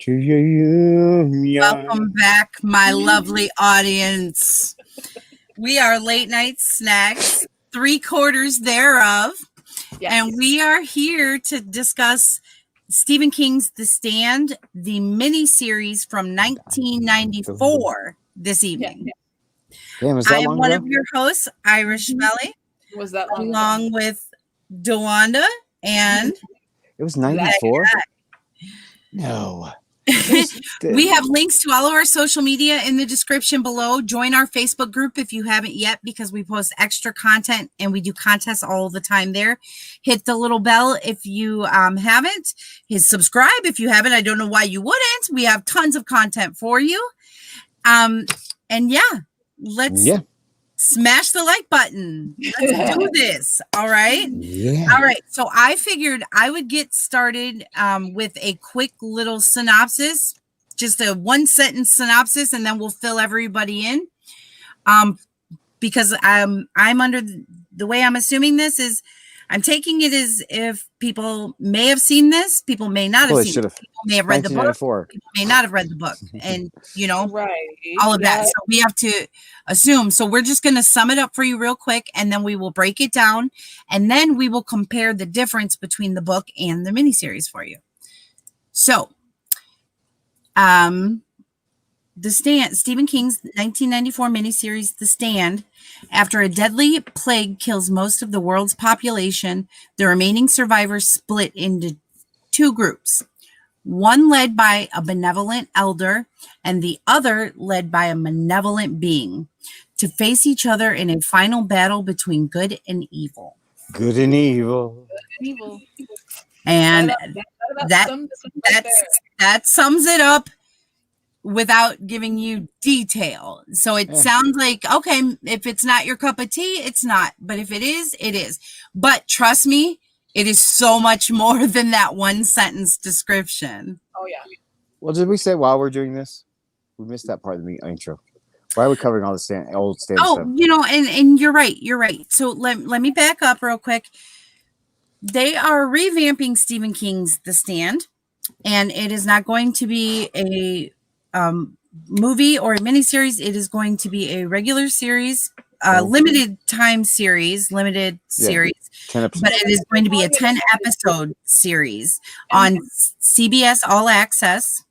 to your union. Welcome back, my lovely audience. We are Late Night Snacks, 3/4 thereof, Yes. and we are here to discuss Stephen King's The Stand, the miniseries from 1994 this evening. Damn, was that I am long one ago? of your hosts, Irish Melly, Was that long along ago? with DeWanda and It was 94? No. we have links to all of our social media in the description below. Join our Facebook group if you haven't yet, because we post extra content and we do contests all the time there. Hit the little bell if you haven't. Hit subscribe if you haven't. I don't know why you wouldn't. We have tons of content for you. And let's smash the like button. Let's do this. All right. Yeah. All right. So I figured I would get started with a quick little synopsis, just a 1-sentence synopsis, and then we'll fill everybody in. Because I'm under the way I'm assuming this is, I'm taking it as if people may have seen this, people may not have seen it. People may have read the book, people may not have read the book, and Right. all of that. So we have to assume. So we're just going to sum it up for you real quick, and then we will break it down, and then we will compare the difference between the book and the miniseries for you. So, The Stand, Stephen King's 1994 miniseries, The Stand. After a deadly plague kills most of the world's population, the remaining survivors split into two groups. One led by a benevolent elder and the other led by a malevolent being, to face each other in a final battle between good and evil. Good and evil. Evil. And that that sums it up without giving you detail. So it sounds like, okay, if it's not your cup of tea, it's not. But if it is, it is. But trust me, it is so much more than that 1-sentence description. Oh, yeah. Well, did we say while we're doing this? We missed that part of the intro. Why are we covering all the old stand stuff? And you're right. You're right. So let me back up real quick. They are revamping Stephen King's The Stand, and it is not going to be a movie or a miniseries. It is going to be a regular series, limited series, 10 episodes. But it is going to be a 10-episode series on CBS All Access.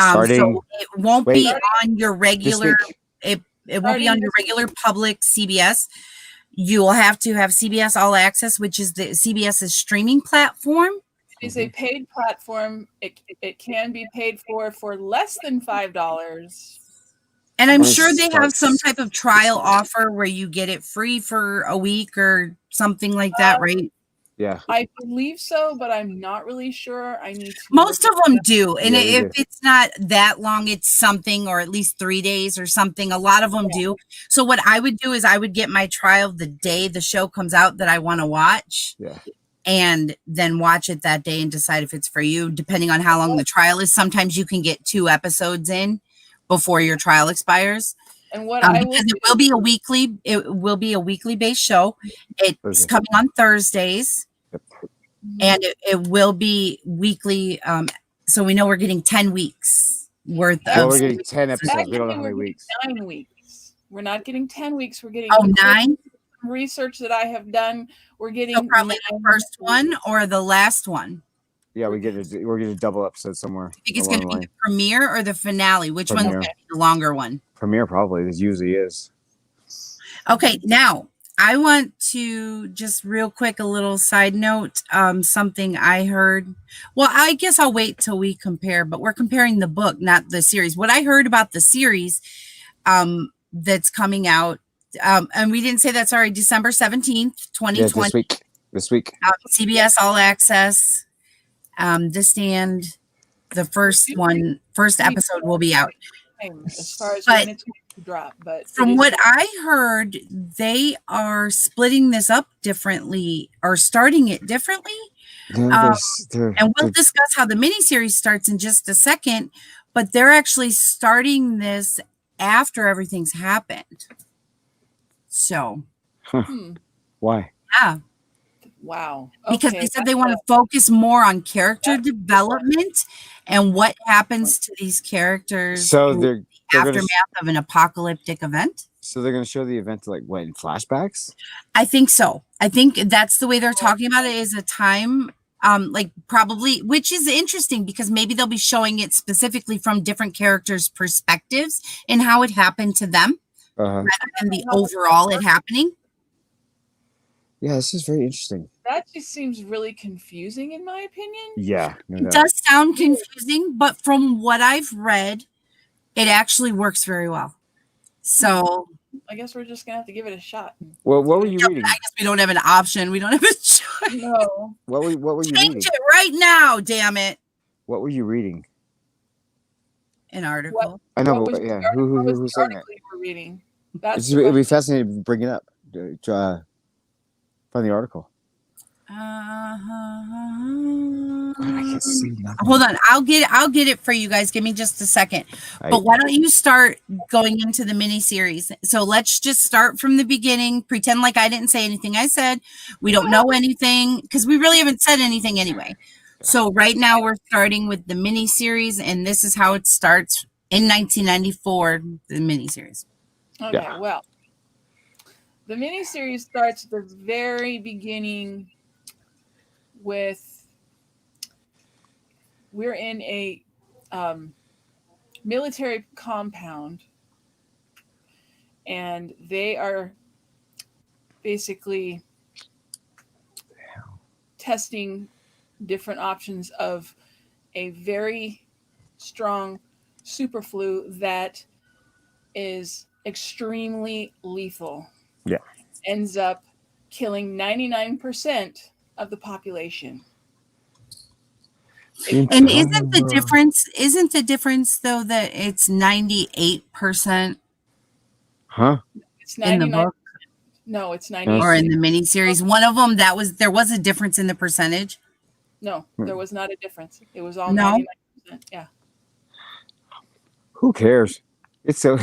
So it won't be on your regular. It won't be on your regular public CBS. You will have to have CBS All Access, which is the CBS's streaming platform. It is a paid platform. It can be paid for less than $5. And I'm sure they have some type of trial offer where you get it free for a week or something like that, right? Yeah. I believe so, but I'm not really sure. I need to. Most of them do. And if it's not that long, it's something, or at least 3 days or something. A lot of them do. So what I would do is I would get my trial the day the show comes out that I want to watch. Yeah. And then watch it that day and decide if it's for you, depending on how long the trial is. Sometimes you can get 2 episodes in before your trial expires. And what because it will be a weekly based show. It's coming on Thursdays, and it will be weekly. So we know we're getting 10 weeks worth of. We're getting 10 episodes. We don't know how many weeks. 9 weeks. We're not getting 10 weeks. We're getting 9 research that I have done. We're getting probably the first one or the last one. Yeah, we're getting a double episode somewhere. I think it's going to be the premiere or the finale. Which one's going to be the longer one? Premiere probably. It usually is. Okay, now I want to just real quick, a little side note, something I heard. Well, I guess I'll wait till we compare, but we're comparing the book, not the series. What I heard about the series that's coming out, and we didn't say that, sorry, December 17th, 2020. Yeah, this week. CBS All Access. The Stand, the first episode will be out. As far as when it's going to drop, but from what I heard, they are splitting this up differently or starting it differently. And we'll discuss how the miniseries starts in just a second, but they're actually starting this after everything's happened. So, why? Yeah. Wow. Because Okay. they said they want to focus more on character development and what happens to these characters So in they're the gonna aftermath of an apocalyptic event. so they're gonna show the event like what, in flashbacks? I think so. I think that's the way they're talking about it, is a time, like probably, which is interesting because maybe they'll be showing it specifically from different characters' perspectives and how it happened to them Uh-huh. rather than the overall it happening. Yeah, this is very interesting. That just seems really confusing, in my opinion. Yeah, no It doubt. does sound confusing, but from what I've read, it actually works very well. So I guess we're just gonna have to give it a shot. Well, what were you reading? I guess we don't have an option. We don't have a choice. No. What were you Change reading? it right now, damn it. What were you reading? An article. I know, What was but the yeah, article- what was who's the saying that? article you were reading? That's It'd be fascinating to bring it up. Find the article. I can't see nothing. Hold on, I'll get it for you guys. Give me just a second. But why don't you start going into the mini series? So let's just start from the beginning. Pretend like I didn't say anything I said. We don't know anything because we really haven't said anything anyway. So right now we're starting with the mini series, and this is how it starts in 1994. The mini series. Okay, Yeah. well, the miniseries starts at the very beginning with we're in a military compound, and they are basically testing different options of a very strong super flu that is extremely lethal. Yeah. Ends up killing 99% of the population. And isn't the difference though that it's 98%? Huh? It's In the 99. book? No, it's 98. Or in the miniseries? One of them there was a difference in the percentage. No, there was not a difference. It was all No? 99%. Yeah. Who cares? It's so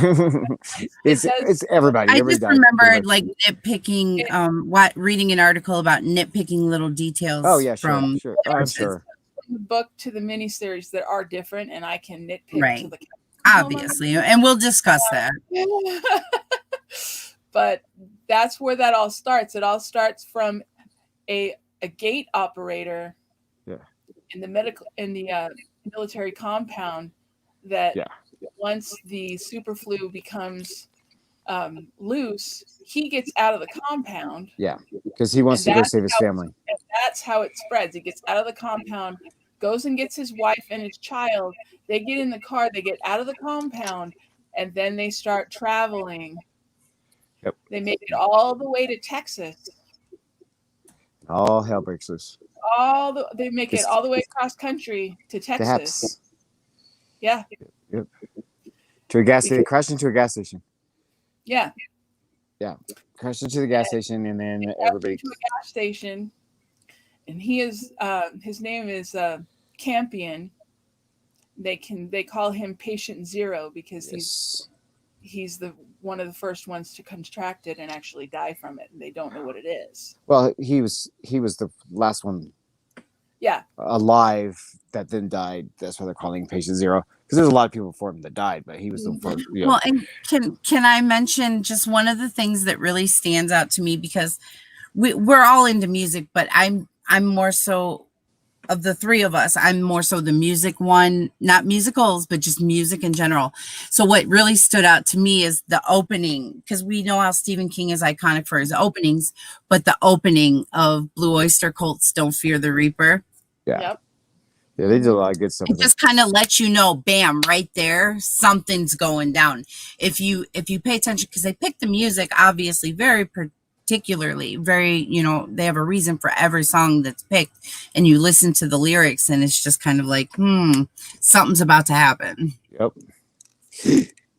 it's everybody. I Everybody just died, remember pretty much. like nitpicking, reading an article about nitpicking little details. Oh yeah, sure, from sure. Oh, I'm sure. From the book to the miniseries that are different, and I can nitpick Right. to the Obviously, and we'll discuss that. But that's where that all starts. It all starts from a gate operator in the military compound that once the super flu becomes loose, he gets out of the compound. Yeah, because he wants to go save his family. And that's how it spreads. It gets out of the compound, goes and gets his wife and his child. They get in the car, they get out of the compound, and then they start traveling. Yep. They make it all the way to Texas. All hell breaks loose. They make it all the way across country to Texas. Yeah. Yep. To a gas station. Crash into a gas station. Yeah. Yeah. Crash into the gas station, and then everybody. To a gas station, and he is his name is Campion. They call him Patient Zero because he's the one of the first ones to contract it and actually die from it, and they don't know what it is. Well, he was the last one. Yeah. Alive that then died. That's why they're calling him Patient Zero, because there's a lot of people before him that died, but he was the first. You know. Well, and can I mention just one of the things that really stands out to me, because we're all into music, but I'm more so, of the three of us, I'm more so the music one, not musicals, but just music in general. So what really stood out to me is the opening, because we know how Stephen King is iconic for his openings, but the opening of Blue Oyster Cult's Don't Fear the Reaper. Yeah. Yep. Yeah, they did a lot of good stuff. It just kind of lets you know, bam, right there, something's going down. If you pay attention, because they pick the music, obviously, very particularly, very, they have a reason for every song that's picked, and you listen to the lyrics, and it's just kind of like, something's about to happen. Yep.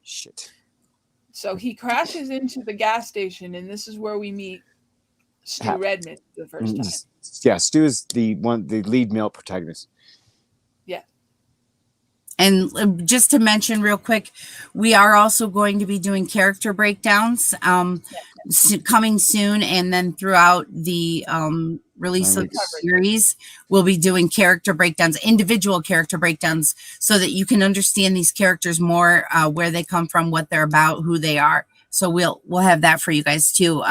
Shit. So he crashes into the gas station, and this is where we meet Stu Redmond for the first time. Yeah, Stu is the lead male protagonist. Yeah. And just to mention real quick, we are also going to be doing character breakdowns coming soon, and then throughout the release of the series, we'll be doing character breakdowns, individual character breakdowns, so that you can understand these characters more, where they come from, what they're about, who they are. So we'll have that for you guys too,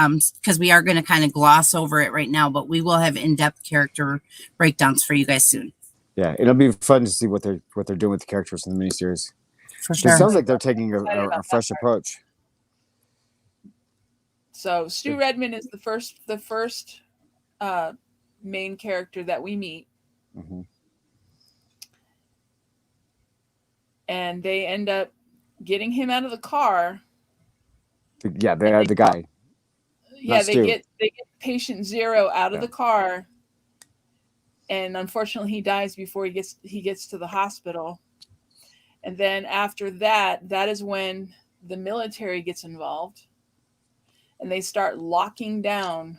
because we are going to kind of gloss over it right now, but we will have in-depth character breakdowns for you guys soon. Yeah, it'll be fun to see what they're doing with the characters in the miniseries. For sure. It sounds like they're taking a fresh approach. So Stu Redman is the first main character that we meet. Mm-hmm. And they end up getting him out of the car. Yeah, they are the guy. Yeah, they get patient 0 out of the car. And unfortunately he dies before he gets to the hospital. And then after that is when the military gets involved. And they start locking down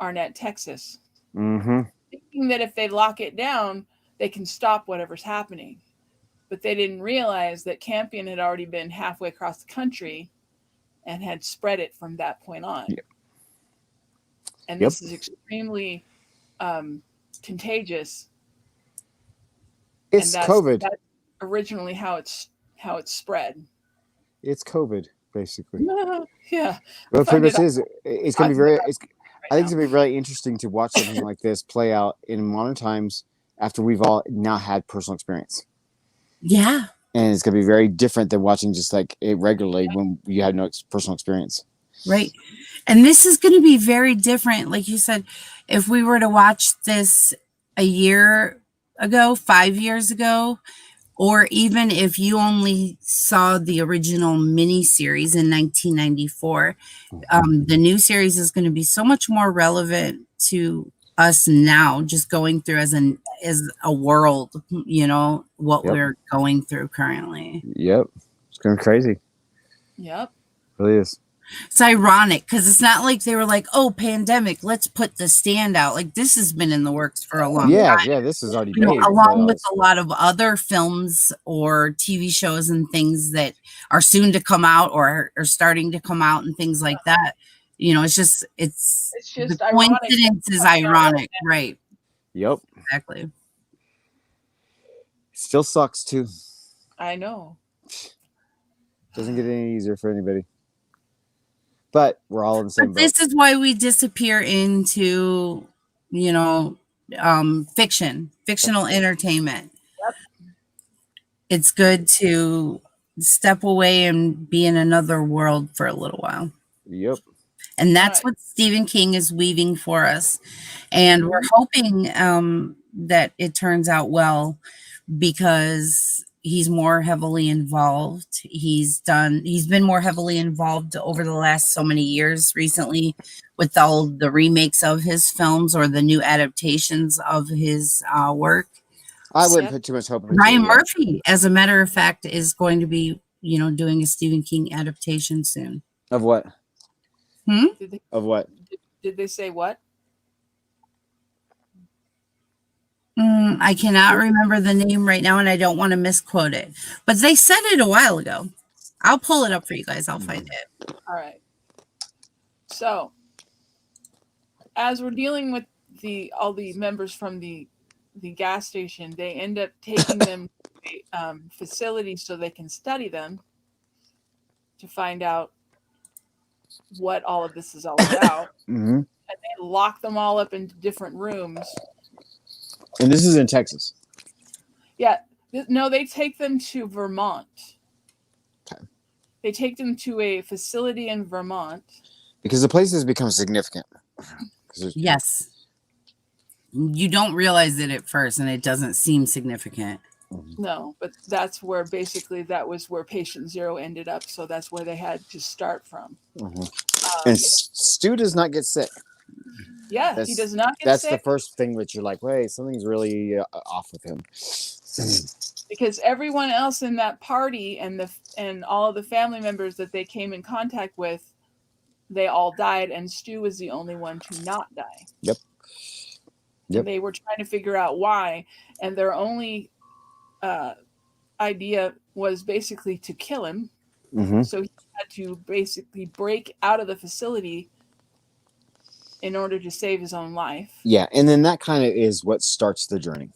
Arnett, Texas. Mm-hmm. Thinking that if they lock it down, they can stop whatever's happening. But they didn't realize that Campion had already been halfway across the country and had spread it from that point on. Yep. And this is extremely contagious. It's COVID. That's originally how it's spread. It's COVID, basically. Yeah. Well, pretty much is. It's going to be very. I think it's going to be really interesting to watch something like this play out in modern times after we've all now had personal experience. Yeah. And it's going to be very different than watching just like it regularly when you had no personal experience. Right. And this is going to be very different. Like you said, if we were to watch this a year ago, 5 years ago, or even if you only saw the original miniseries in 1994, the new series is going to be so much more relevant to us now, just going through as a world, what we're going through currently. Yep. It's going to be crazy. Yep. It really is. It's ironic because it's not like they were like, oh, pandemic, let's put the stand out. Like, this has been in the works for a long time. Yeah, this is already made. Along with a lot of other films or TV shows and things that are soon to come out or are starting to come out and things like that. It's just the coincidence is ironic, right? Yep. Exactly. Still sucks, too. I know. Doesn't get any easier for anybody. But we're all in the same boat. This is why we disappear into, fictional entertainment. Yep. It's good to step away and be in another world for a little while. Yep. And that's what Stephen King is weaving for us. And we're hoping that it turns out well because he's more heavily involved. He's been more heavily involved over the last so many years recently with all the remakes of his films or the new adaptations of his work. I wouldn't put too much hope in it. Ryan Murphy, as a matter of fact, is going to be, doing a Stephen King adaptation soon. Of what? Of what? Did they say what? I cannot remember the name right now, and I don't want to misquote it. But they said it a while ago. I'll pull it up for you guys. I'll find it. All right. So, as we're dealing with all the members from the gas station, they end up taking them to a facility so they can study them to find out what all of this is all about. Mm-hmm. And they lock them all up into different rooms. And this is in Texas. Yeah. No, they take them to Vermont. Okay. They take them to a facility in Vermont. Because the place has become significant. Yes. You don't realize it at first, and it doesn't seem significant. No, but that's where that was where patient 0 ended up. So that's where they had to start from. Mm-hmm. And Stu does not get sick. Yeah, he does not get sick. That's the first thing that you're like, wait, something's really off with him. Because everyone else in that party and all of the family members that they came in contact with, they all died, and Stu was the only one to not die. Yep. And they were trying to figure out why, and their only idea was basically to kill him. Mm-hmm. So he had to basically break out of the facility in order to save his own life. Yeah, and then that kind of is what starts the journey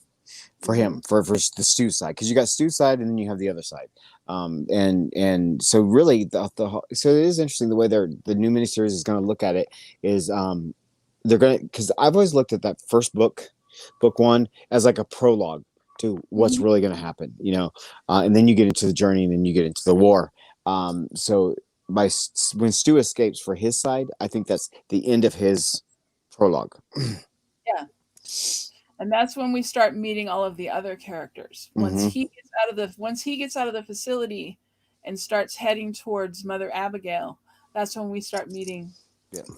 for him, for the Stu side, because you got Stu's side and then you have the other side, and so really so it is interesting the way the new miniseries is going to look at it is they're going to, because I've always looked at that first book one, as like a prologue to what's really going to happen, and then you get into the journey and then you get into the war. So when Stu escapes for his side, I think that's the end of his prologue. Yeah. And that's when we start meeting all of the other characters. Once he gets out of the facility and starts heading towards Mother Abigail, that's when we start meeting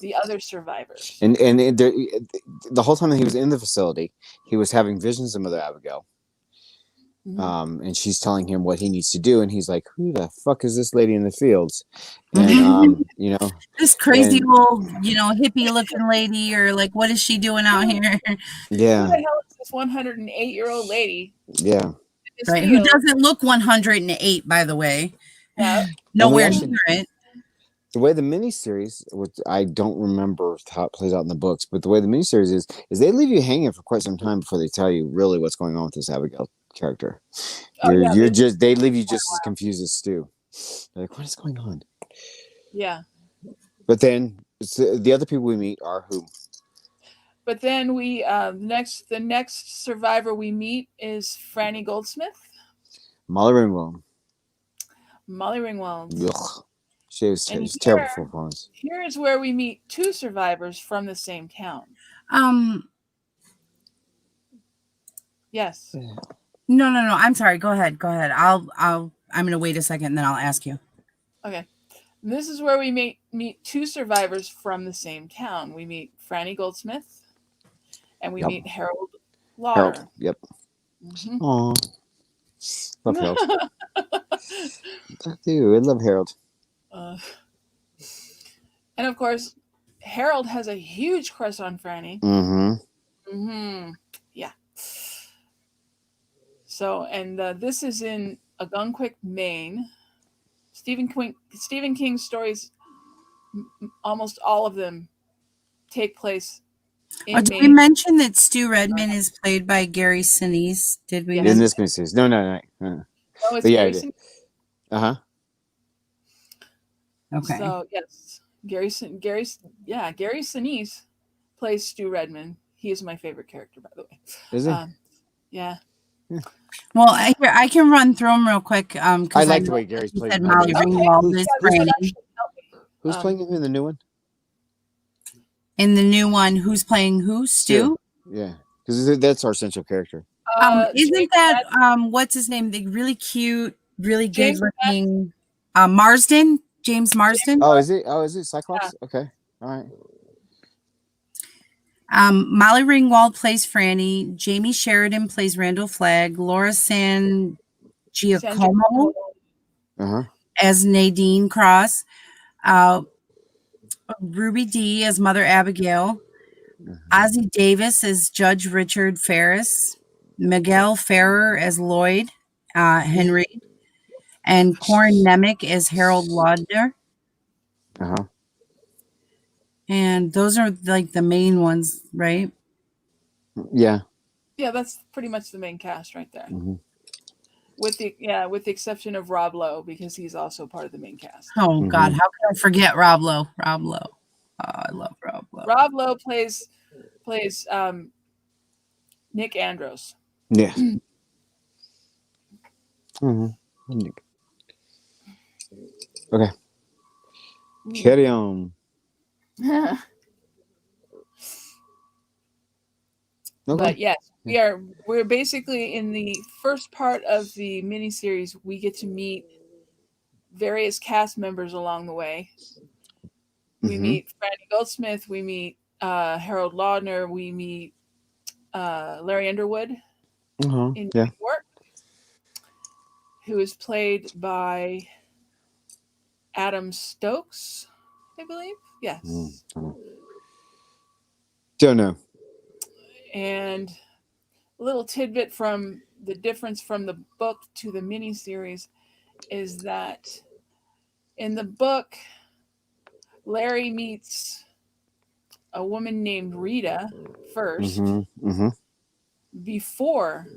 the other survivors. And the whole time that he was in the facility, he was having visions of Mother Abigail. And she's telling him what he needs to do, and he's like, "Who the fuck is this lady in the fields?" And this crazy old, hippie-looking lady, or like, what is she doing out here? Yeah. Who the hell is this 108-year-old lady? Yeah. Right. Who doesn't look 108, by the way? Yeah. Nowhere near it. The way the miniseries, which I don't remember how it plays out in the books, but the way the miniseries is they leave you hanging for quite some time before they tell you really what's going on with this Abigail character. They leave you just as confused as Stu. They're like, what is going on? Yeah. But then the other people we meet are who? But then we the next survivor we meet is Franny Goldsmith. Molly Ringwald. Ugh. She was terrible performance. Here is where we meet two survivors from the same town. Yes. No. I'm sorry. Go ahead. I'm gonna wait a second and then I'll ask you. Okay. This is where we meet two survivors from the same town. We meet Franny Goldsmith and we meet Harold Lauder. Yep. Aww. Love Harold. I do. I love Harold. And of course, Harold has a huge crush on Franny. Yeah. So, and this is in Algonquin, Maine. Stephen King's stories, almost all of them take place in Maine. Did we mention that Stu Redman is played by Gary Sinise? Did we? In this miniseries? No. No, it's Gary Sinise. Okay. So yes, Gary Sinise plays Stu Redman. He is my favorite character, by the way. Is he? Yeah. Well, I can run through them real quick. I like the way Gary's playing. Molly Ringwald is Franny. Who's playing him in the new one? In the new one, who's playing who? Stu? Yeah, because that's our central character. Isn't that what's his name? The really cute, really good looking Marsden? James Marsden? Oh, is it Cyclops? Yeah. Okay. All right. Molly Ringwald plays Franny. Jamie Sheridan plays Randall Flagg. Laura San Giacomo as Nadine Cross. Ruby D as Mother Abigail. Ozzie Davis as Judge Richard Ferris. Miguel Ferrer as Lloyd Henry. And Corin Nemec as Harold Lauder. And those are like the main ones, right? Yeah. Yeah, that's pretty much the main cast right there. With the exception of Rob Lowe, because he's also part of the main cast. Oh God, how can I forget Rob Lowe? Oh, I love Rob Lowe. Rob Lowe plays Nick Andros. Yeah. Okay. Carry on. Okay. But yes, we're basically in the first part of the miniseries. We get to meet various cast members along the way. We meet Franny Goldsmith. We meet Harold Lauder. We meet Larry Underwood in New York, who is played by Adam Stokes, I believe. Yes. Don't know. And a little tidbit from the difference from the book to the miniseries is that in the book, Larry meets a woman named Rita first before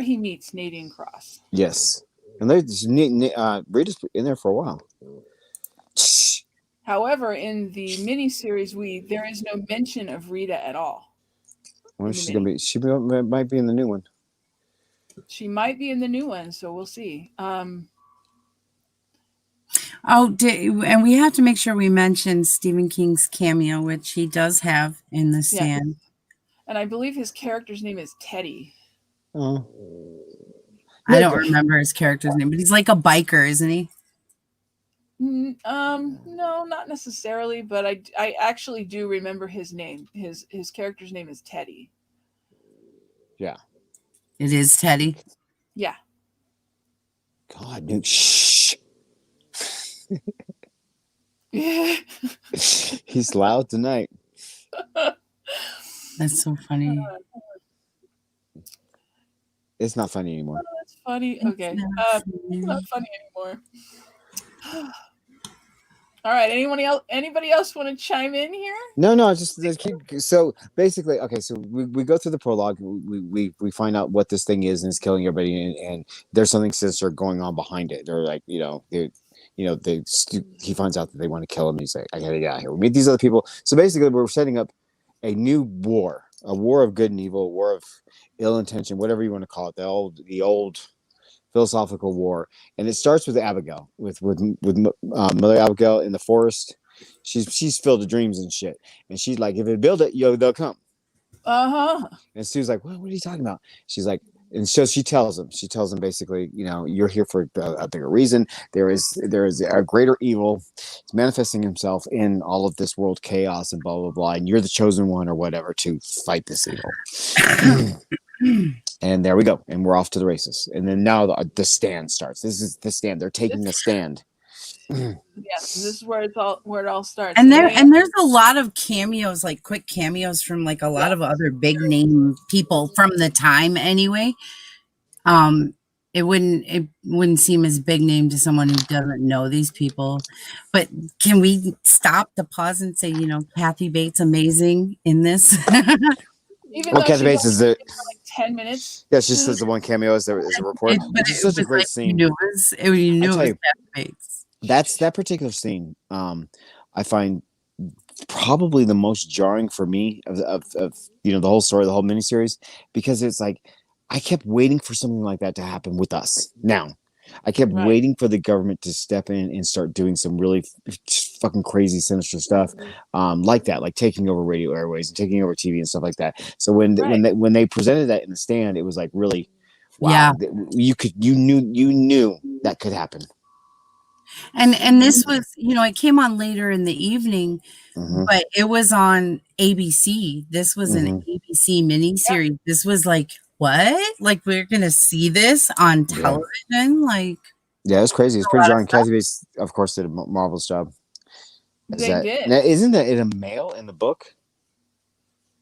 he meets Nadine Cross. Yes, and Rita's in there for a while. However, in the miniseries, there is no mention of Rita at all. Well, she's gonna be. She might be in the new one. She might be in the new one, so we'll see. And we have to make sure we mention Stephen King's cameo, which he does have in The Stand. Yeah. And I believe his character's name is Teddy. Oh. I don't remember his character's name, but he's like a biker, isn't he? No, not necessarily, but I actually do remember his name. His character's name is Teddy. Yeah. It is Teddy? Yeah. God, dude, shh. He's loud tonight. That's so funny. It's not funny anymore. Oh, that's funny. Okay. It's not funny anymore. All right. Anybody else want to chime in here? No. Just keep. So basically, okay. So we go through the prologue. We find out what this thing is, and it's killing everybody. And there's something sinister going on behind it. They're like, he finds out that they want to kill him. He's like, I gotta get out of here. We meet these other people. So basically, we're setting up a new war, a war of good and evil, a war of ill intention, whatever you want to call it. The old philosophical war, and it starts with Abigail, with Mother Abigail in the forest. She's filled with dreams and shit, and she's like, if it build it, they'll come. And Sue's like, what are you talking about? She's like, and so she tells him basically, you're here for a bigger reason. There is a greater evil. It's manifesting himself in all of this world chaos and blah blah blah, and you're the chosen one or whatever to fight this evil. And there we go, and we're off to the races. And then now the stand starts. This is the stand. They're taking the stand. Yes, this is where it all starts. And there's a lot of cameos, like quick cameos from like a lot of other big name people from the time. Anyway, it wouldn't seem as big name to someone who doesn't know these people. But can we stop to pause and say, Kathy Bates amazing in this? Even though Kathy Bates is it? Like 10 minutes. Yeah, she says the one cameo is a report. It's such a great scene. You knew it was Kathy Bates. That particular scene, I find probably the most jarring for me of the whole story, the whole miniseries, because it's like I kept waiting for something like that to happen with us. Now, I kept waiting for the government to step in and start doing some really fucking crazy, sinister stuff, like that, like taking over radio airways and taking over TV and stuff like that. So when they presented that in The Stand, it was like really, wow, you knew that could happen. And this was, it came on later in the evening, but it was on ABC. This was an ABC miniseries. Yeah. This was like, what? Like, we're going to see this on television? Like, yeah, it's crazy. It's pretty jarring. Kathy Bates, of course, did a marvelous job. Did. Now, isn't that a male in the book?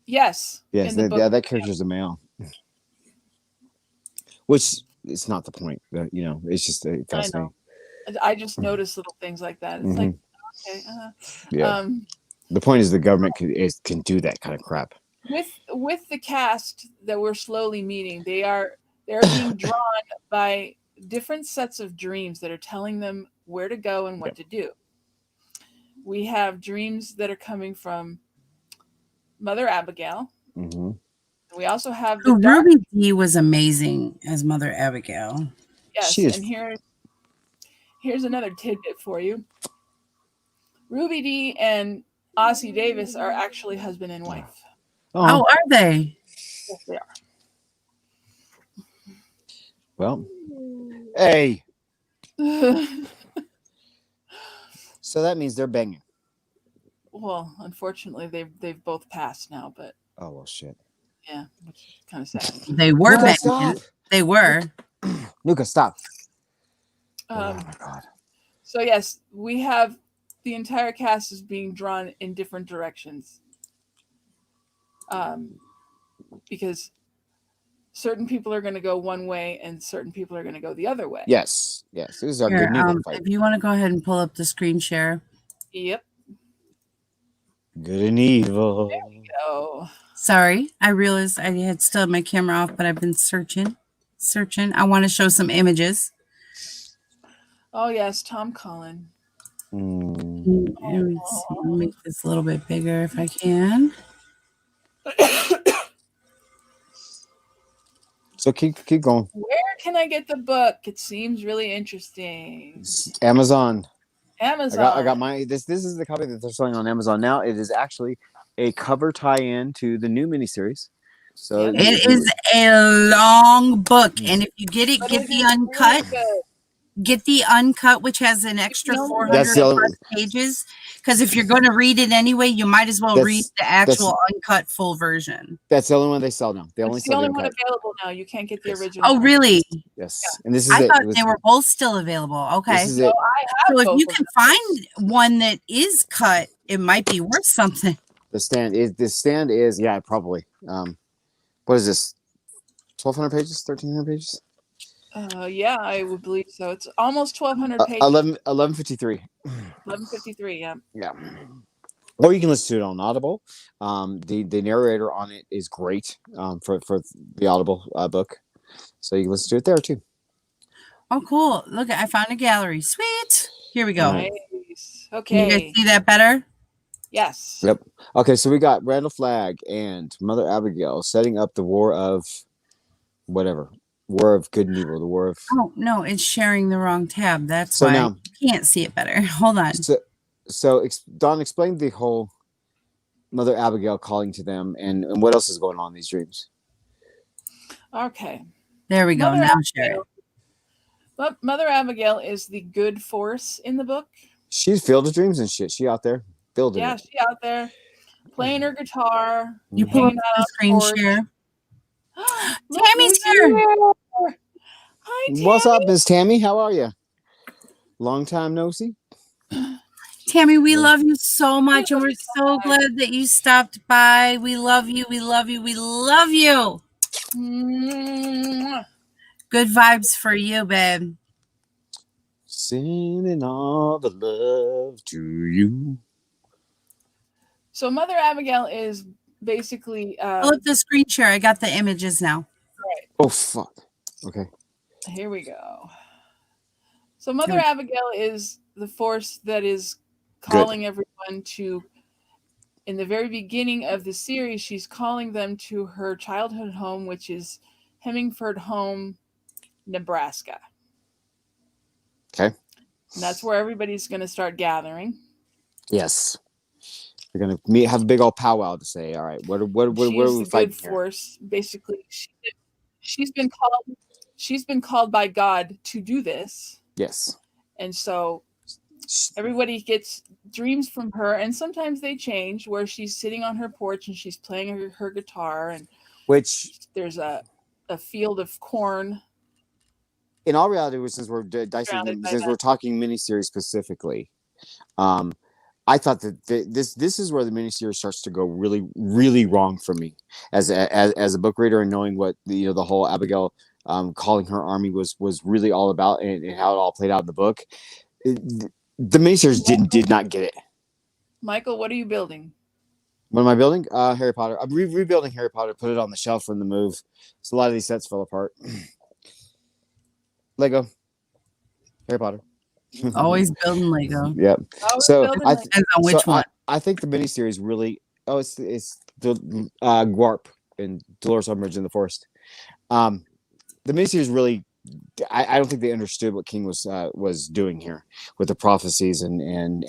Yes. Yes, that character's a male. Which is not the point. It's just fascinating. I just noticed little things like that. It's like, okay. Yeah. The point is the government can do that kind of crap. With the cast that we're slowly meeting, they're being drawn by different sets of dreams that are telling them where to go and what to do. We have dreams that are coming from Mother Abigail. We also have Ruby Dee was amazing as Mother Abigail. Yes, and here's another tidbit for you. Ruby Dee and Ossie Davis are actually husband and wife. Oh, are they? Yes, they are. Well, hey. So that means they're banging. Well, unfortunately, they've both passed now, but. Oh, well, shit. Yeah, which is kind of sad. They were banging. Stop. They were. Luca, stop. Oh my God. So yes, we have the entire cast is being drawn in different directions. Because certain people are going to go one way and certain people are going to go the other way. Yes. This is our Here, good and evil fight. if you want to go ahead and pull up the screen share. Yep. Good and evil. There we go. Sorry, I realized I had still had my camera off, but I've been searching. I want to show some images. Oh yes, Tom Cullen. Let me make this a little bit bigger if I can. So keep going. Where can I get the book? It seems really interesting. Amazon. Amazon. I got my this is the copy that they're selling on Amazon now. It is actually a cover tie-in to the new miniseries. So it is a long book, and if you get it, get the uncut. Get the uncut, which has an extra 400 pages. Because if you're going to read it anyway, you might as well read the actual uncut full version. That's the only one they sell now. It's the only one available now. You can't get the original. Oh, really? Yes. Yeah. And this is I thought they were both still available. Okay. So if you can find one that is cut, it might be worth something. The stand is yeah, probably. What is this? 1,200 pages? 1,300 pages? Yeah, I would believe so. It's almost 1,200 pages. 1153. 1153. Yeah. Yeah. Or you can listen to it on Audible. The narrator on it is great. For the Audible book, so you can listen to it there too. Oh, cool! Look, I found a gallery. Sweet. Here we go. Nice. Okay. You guys see that better? Yes. Yep. Okay, so we got Randall Flagg and Mother Abigail setting up the war of whatever. War of good and evil. The war of. Oh no, it's sharing the wrong tab. That's why now, you can't see it better. Hold on. So Don, explain the whole Mother Abigail calling to them, and what else is going on in these dreams. Okay. There we go. Now share it. But Mother Abigail is the good force in the book. She's filled with dreams and shit. She out there building. Yeah, she out there playing her guitar. You pull up the screen share. Tammy's here. Hi, Tammy. What's up, Miss Tammy? How are you? Long time no see. Tammy, we love you so much, and we're so glad that you stopped by. We love you. We love you. We love you. Good vibes for you, babe. Sending all the love to you. So Mother Abigail is basically pull up the screen share. I got the images now. Right. Oh fuck. Okay. Here we go. So Mother Abigail is the force that is calling everyone to, in the very beginning of the series, she's calling them to her childhood home, which is Hemingford Home, Nebraska. Okay. And that's where everybody's going to start gathering. Yes. We're going to have a big old powwow to say, all right, what are we fighting good force. Basically, she's been called by God to do this. Yes. And so everybody gets dreams from her, and sometimes they change, where she's sitting on her porch and she's playing her guitar, and there's a field of corn. In all reality, since we're talking miniseries specifically, I thought that this is where the miniseries starts to go really, really wrong for me as a book reader, and knowing what the whole Abigail calling her army was really all about, and how it all played out in the book. The miniseries did not get it. Michael, what are you building? What am I building? Harry Potter. I'm rebuilding Harry Potter. Put it on the shelf from the move. So a lot of these sets fell apart. Lego. Harry Potter. Always building Lego. Yep. So depends on which one. I think the miniseries really. Oh, it's the Gwarp and Dolores Umbridge in the Forest. The miniseries really. I don't think they understood what King was doing here with the prophecies and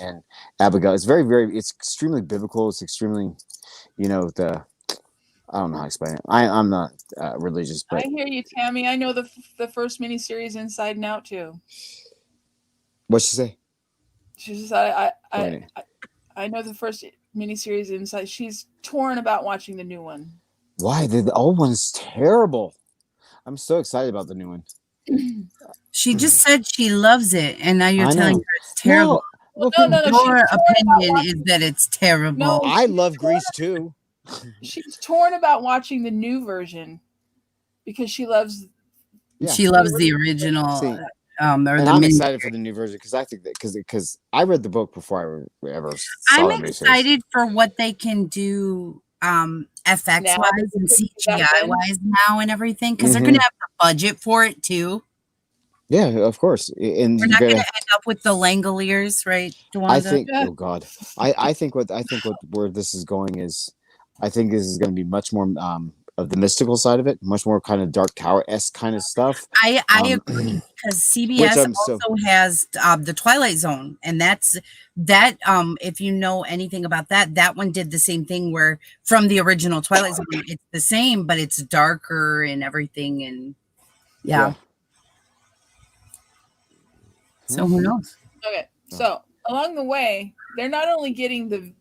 Abigail. It's it's extremely biblical. It's extremely, I don't know how to explain it. I'm not religious, but I hear you, Tammy. I know the first miniseries inside and out too. What'd she say? She said, I know the first miniseries inside. She's torn about watching the new one. Why? The old one is terrible. I'm so excited about the new one. She just said she loves it, and now you're telling her it's terrible. No. Your opinion is that it's terrible. No, I love Grease too. She's torn about watching the new version because she loves. Yeah. She loves the original. See, or and the I'm mini. excited for the new version because I think that because I read the book before I ever saw I'm the miniseries. excited for what they can do FX Now, wise and because CGI back then- wise now and everything because they're gonna have the budget for it too. Yeah, of course. And We're you not gotta. gonna end up with the Langoliers, right? I think. Yeah. Oh God. I think what where this is going is, I think this is going to be much more of the mystical side of it, much more kind of Dark Tower-esque kind of stuff. I agree because CBS Which I'm also has the Twilight Zone, and that's if you know anything about that, that one did the same thing where from the original Twilight Zone, it's the same, but it's darker and everything, and yeah. So who knows? Okay, so along the way, they're not only getting the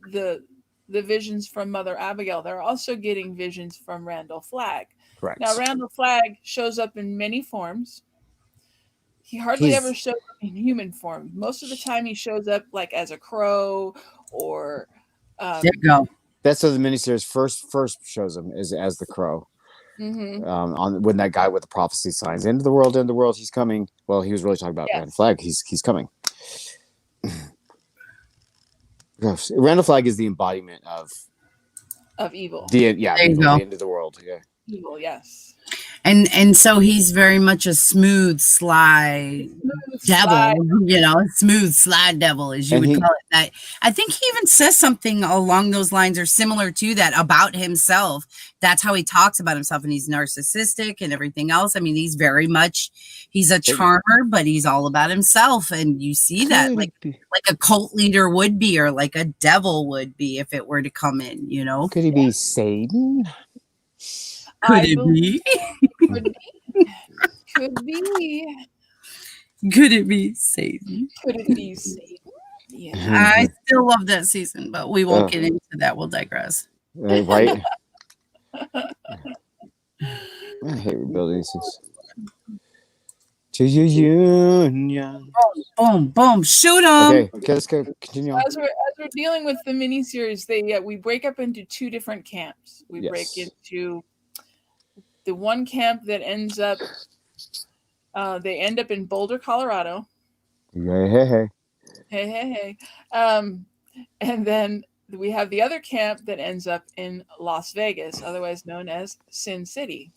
visions from Mother Abigail, they're also getting visions from Randall Flagg. Correct. Now, Randall Flagg shows up in many forms. He hardly ever shows up in human form. Most of the time, he shows up like as a crow or. There you go. That's how the miniseries first shows him as the crow. On when that guy with the prophecy signs, end of the world, he's coming. Well, he was really talking about Randall Flagg. He's coming. Randall Flagg is the embodiment of evil. The go. The end of the world. Yeah. Evil, yes. And so he's very much a smooth, sly devil, smooth, sly devil, as you would call it. That I think he even says something along those lines or similar to that about himself. That's how he talks about himself, and he's narcissistic and everything else. I mean, he's a charmer, but he's all about himself, and you see that like a cult leader would be, or like a devil would be if it were to come in. Could he be Satan? Could it be? Could be. Could it be Satan? Could it be Satan? Yeah. I still love that season, but we won't get into that. We'll digress. Right? I hate rebuilding things. To your union. Boom, boom, shoot them. Okay, let's go. Continue on. As we're dealing with the miniseries, we break up into two different camps. We break into the one camp that ends up. They end up in Boulder, Colorado. Hey. And then we have the other camp that ends up in Las Vegas, otherwise known as Sin City.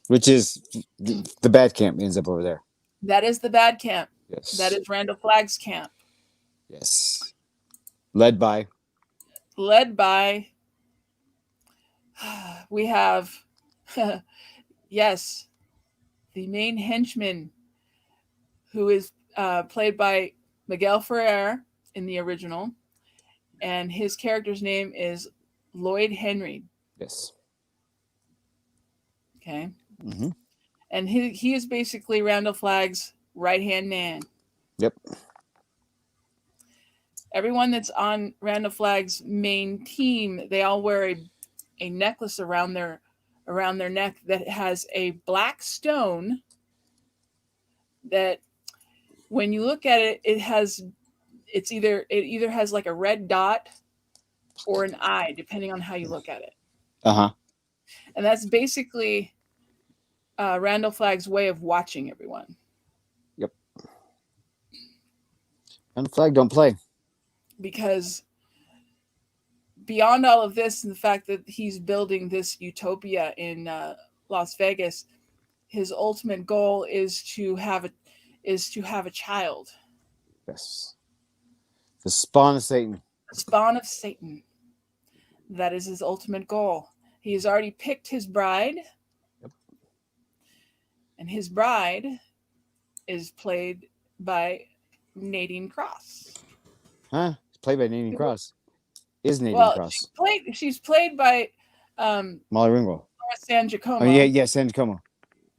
Which is the bad camp ends up over there. That is the bad camp. Yes. That is Randall Flagg's camp. Yes. Led by. We have, yes, the main henchman, who is played by Miguel Ferrer in the original, and his character's name is Lloyd Henry. Yes. Okay. And he is basically Randall Flagg's right-hand man. Yep. Everyone that's on Randall Flagg's main team, they all wear a necklace around their neck that has a black stone that, when you look at it, it either has like a red dot or an eye, depending on how you look at it. And that's basically Randall Flagg's way of watching everyone. Yep. Randall Flagg don't play. Because beyond all of this, and the fact that he's building this utopia in Las Vegas, his ultimate goal is to have a child. Yes. The spawn of Satan. The spawn of Satan. That is his ultimate goal. He has already picked his bride. Yep. And his bride is played by Nadine Cross. Huh? Played by Nadine Cross. Is Nadine Cross? She's played by Molly Ringwald. San Giacomo. Oh, yeah, San Giacomo.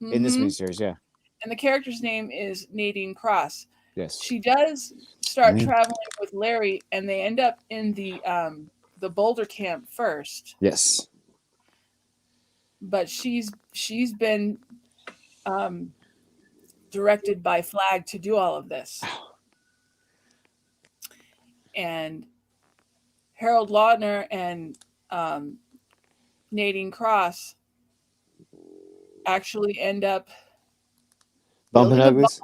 In this miniseries, yeah. And the character's name is Nadine Cross. Yes. She does start traveling with Larry, and they end up in the Boulder camp first. Yes. But she's been directed by Flagg to do all of this. And Harold Lautner and Nadine Cross actually end up Bumping building a uglies.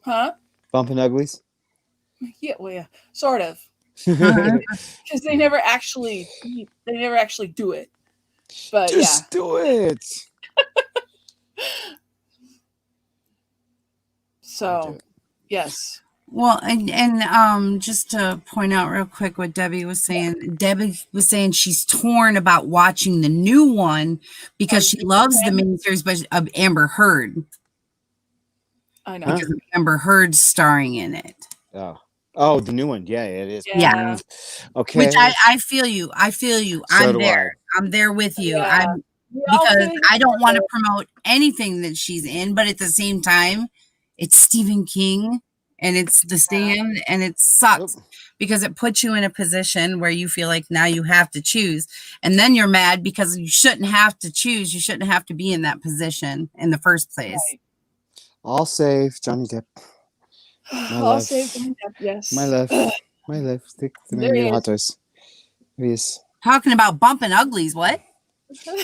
Huh? Bumping uglies. Yeah, well, yeah, sort of. Uh-huh. Because they never actually do it. But Just do it. So, yes. Well, and just to point out real quick what Debbie was saying. Debbie was saying she's torn about watching the new one because she loves the miniseries, but of Amber Heard. I know. Because of Amber Heard starring in it. Oh, the new one. Yeah, it is. Yeah. Okay. Which I feel you. I feel you. So I'm do there. I'm there with you. Yeah. Because I don't want to promote anything that she's in, but at the same time, it's Stephen King and it's The Stand, and it sucks because it puts you in a position where you feel like now you have to choose, and then you're mad because you shouldn't have to choose. You shouldn't have to be in that position in the first place. Right. I'll save Johnny Depp. I'll save Johnny Depp. Yes. My love. My love. Stick the There he man is. hot toys. There he is. Talking about bumping uglies, what?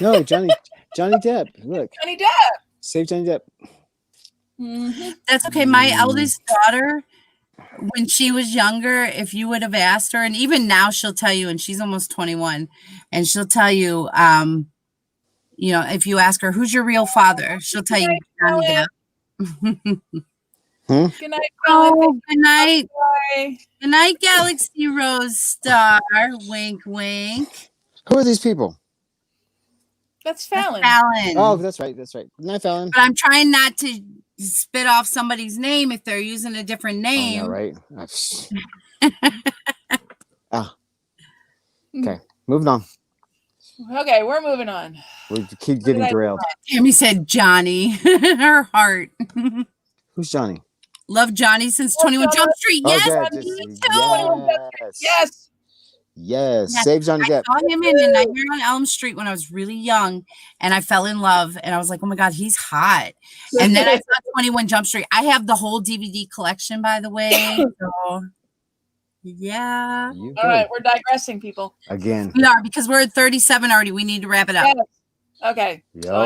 No, Johnny Depp. Look. Johnny Depp. Save Johnny Depp. Mm-hmm. That's okay. My eldest daughter, when she was younger, if you would have asked her, and even now she'll tell you, and she's almost 21, and she'll tell you, if you ask her, who's your real father? She'll tell you, Johnny Depp. Good night, oh, good night. Bye. Good night, Galaxy Rose Star. Wink, wink. Who are these people? That's Fallon. Oh, that's right. That's right. Good night, Fallon. But I'm trying not to spit off somebody's name if they're using a different name. Oh, yeah, right. Okay, moving on. Okay, we're moving on. We keep getting derailed. Tammy said Johnny. Her heart. Who's Johnny? Love Johnny since 21 Jump Street. Yes, me too. Yes. Save Johnny Depp. I saw him in A Nightmare on Elm Street when I was really young, and I fell in love, and I was like, oh my God, he's hot. And then I saw 21 Jump Street. I have the whole DVD collection, by the way. So, yeah. All right, we're digressing, people. Again. We are, because we're at 37 already. We need to wrap it up. Yes. Okay. Yep. So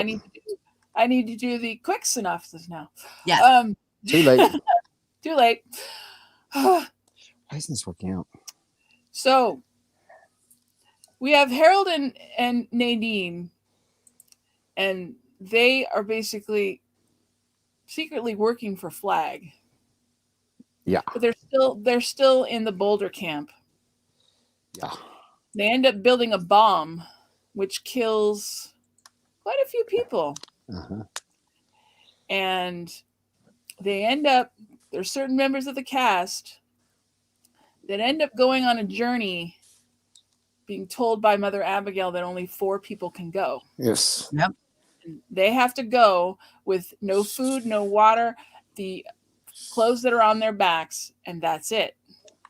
I need to do the quick synopsis now. Yeah. Too late. Too late. Why isn't this working out? So we have Harold and Nadine, and they are basically secretly working for Flag. Yeah. But they're still in the Boulder camp. Yeah. They end up building a bomb which kills quite a few people. Uh-huh. And there's certain members of the cast that end up going on a journey, being told by Mother Abigail that only 4 people can go. Yes. Yep. They have to go with no food, no water, the clothes that are on their backs, and that's it.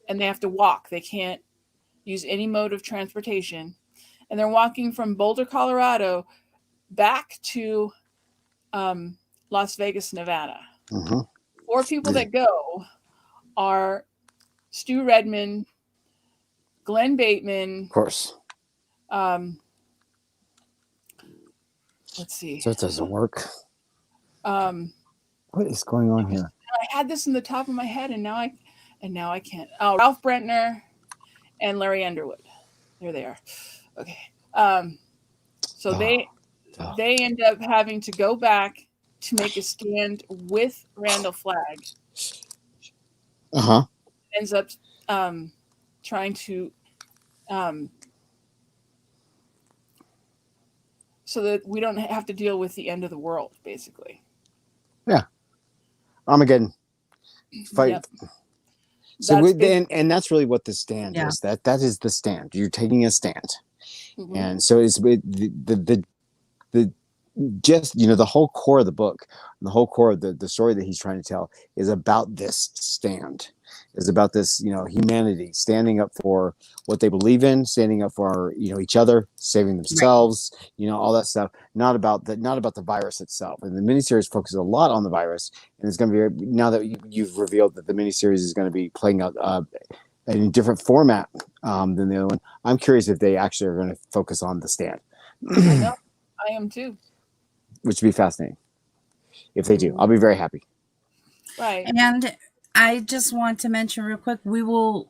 And they have to walk. They can't use any mode of transportation. And they're walking from Boulder, Colorado, back to Las Vegas, Nevada. Uh-huh. 4 people that go are Stu Redman, Glenn Bateman. Of course. Let's see. So it doesn't work. What is going on here? I had this in the top of my head, and now I can't. Oh, Ralph Brentner and Larry Underwood. There they are. Okay. So they end up having to go back to make a stand with Randall Flagg. Uh-huh. Ends up trying to so that we don't have to deal with the end of the world, basically. Yeah. Armageddon. Fight. Yep. So and that's really what the stand is. That is the stand. You're taking a stand. Mm-hmm. And so it's the just, the whole core of the book, the whole core of the story that he's trying to tell is about this stand, is about this, humanity standing up for what they believe in, standing up for, each other, saving themselves, all that stuff. Not about the virus itself. And the miniseries focuses a lot on the virus. And it's going to be, now that you've revealed that the miniseries is going to be playing out in a different format than the other one, I'm curious if they actually are going to focus on the stand. I am too. which would be fascinating if they do. I'll be very happy. Right. And I just want to mention real quick, we will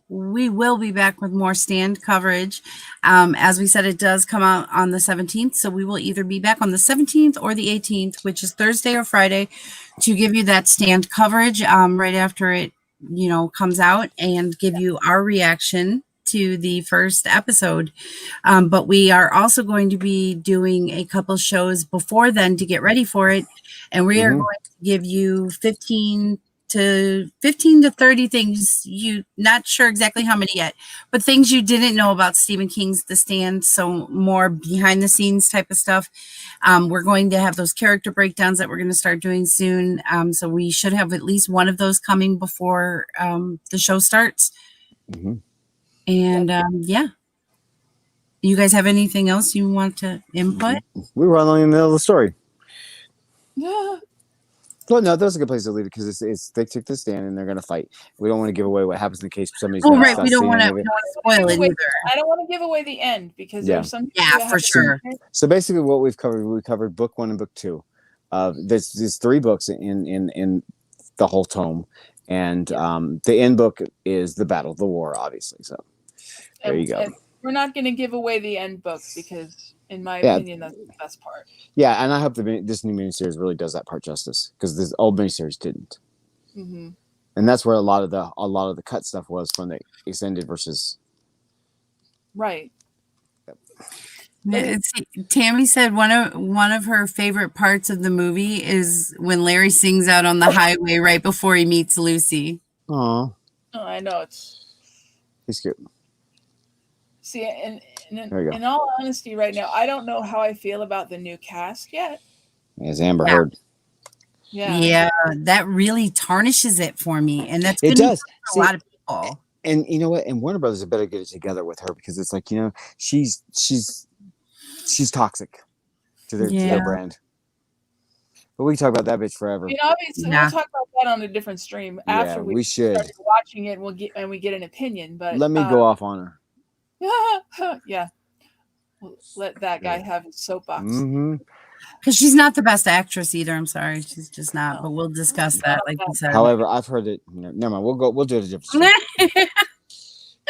be back with more stand coverage. As we said, it does come out on the 17th. So we will either be back on the 17th or the 18th, which is Thursday or Friday, to give you that stand coverage right after it, comes out, and give you our reaction to the first episode. But we are also going to be doing a couple shows before then to get ready for it. And we are going to give you 15 to 30 things, you not sure exactly how many yet, but things you didn't know about Stephen King's The Stand. So more behind the scenes type of stuff. We're going to have those character breakdowns that we're going to start doing soon. So we should have at least one of those coming before the show starts. And yeah. You guys have anything else you want to input? We were only in the middle of the story. Yeah. Well, no, that's a good place to leave it, because it's they took the stand and they're going to fight. We don't want to give away what happens in the case somebody's. Oh, right. We don't want to spoil it either. I don't want to give away the end, because there's some. Yeah, for sure. So basically, what we covered book 1 and book 2. There's 3 books in the whole tome, and the end book is the battle, the war, obviously. So there you go. And we're not going to give away the end book, because, in my opinion, that's the best part. Yeah, and I hope this new miniseries really does that part justice, because this old miniseries didn't. And that's where a lot of the cut stuff was from the extended versus. Right. Tammy said one of her favorite parts of the movie is when Larry sings out on the highway right before he meets Lucy. Aww. Oh, I know, He's cute. See, in all honesty, right now, I don't know how I feel about the new cast yet. As Amber Heard. Yeah, that really tarnishes it for me, and that's it does. A lot of people. And you know what? And Warner Brothers better get it together with her, because it's like, she's toxic to their brand. But we can talk about that bitch forever. Obviously, we'll talk about that on a different stream after we should start watching it. We get an opinion. But let me go off on her. Yeah, we'll let that guy have his soapbox. Because she's not the best actress either. I'm sorry, she's just not. But we'll discuss that, like you said. However, I've heard it. Never mind. We'll do it a different stream.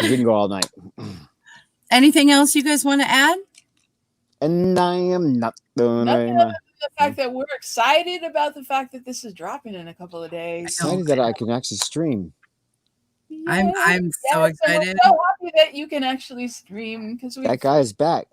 We can go all night. Anything else you guys want to add? And I am not doing the fact that we're excited about the fact that this is dropping in a couple of days. Excited that I can actually stream. I'm so excited. I'm so happy that you can actually stream, because that guy is back.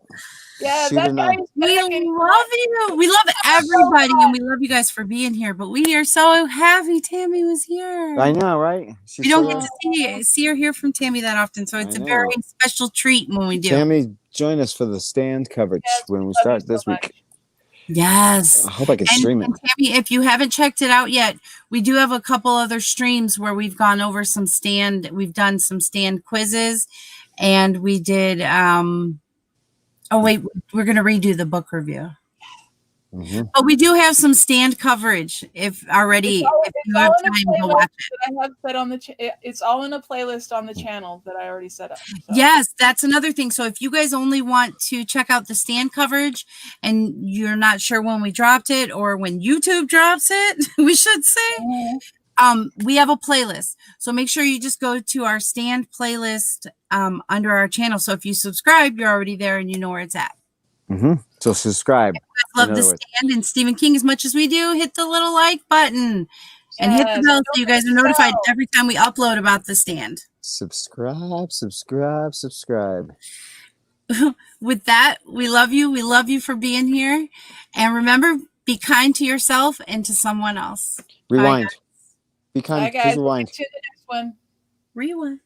Yeah, that guy is back. We love you. We love everybody, and we love you guys for being here. But we are so happy Tammy was here. I know, right? We don't get to see or hear from Tammy that often, so it's a very special treat when we do. Tammy, join us for the stand coverage when we start this week. Yes. I hope I can stream it. And Tammy, if you haven't checked it out yet, we do have a couple other streams where we've gone over we've done some stand quizzes, and we did we're going to redo the book review. But we do have some stand coverage if you have time to watch it. I have set on it's all in a playlist on the channel that I already set up. So. Yes, that's another thing. So if you guys only want to check out the stand coverage and you're not sure when we dropped it or when YouTube drops it, we should say, we have a playlist. So make sure you just go to our stand playlist under our channel. So if you subscribe, you're already there and you know where it's at. So subscribe. If you guys love The Stand and Stephen King as much as we do, hit the little like button and hit the bell so you guys are notified every time we upload about The Stand. Subscribe. With that, we love you. We love you for being here. And remember, be kind to yourself and to someone else. Rewind. Be kind. Bye, guys. Rewind. To the next one. Rewind.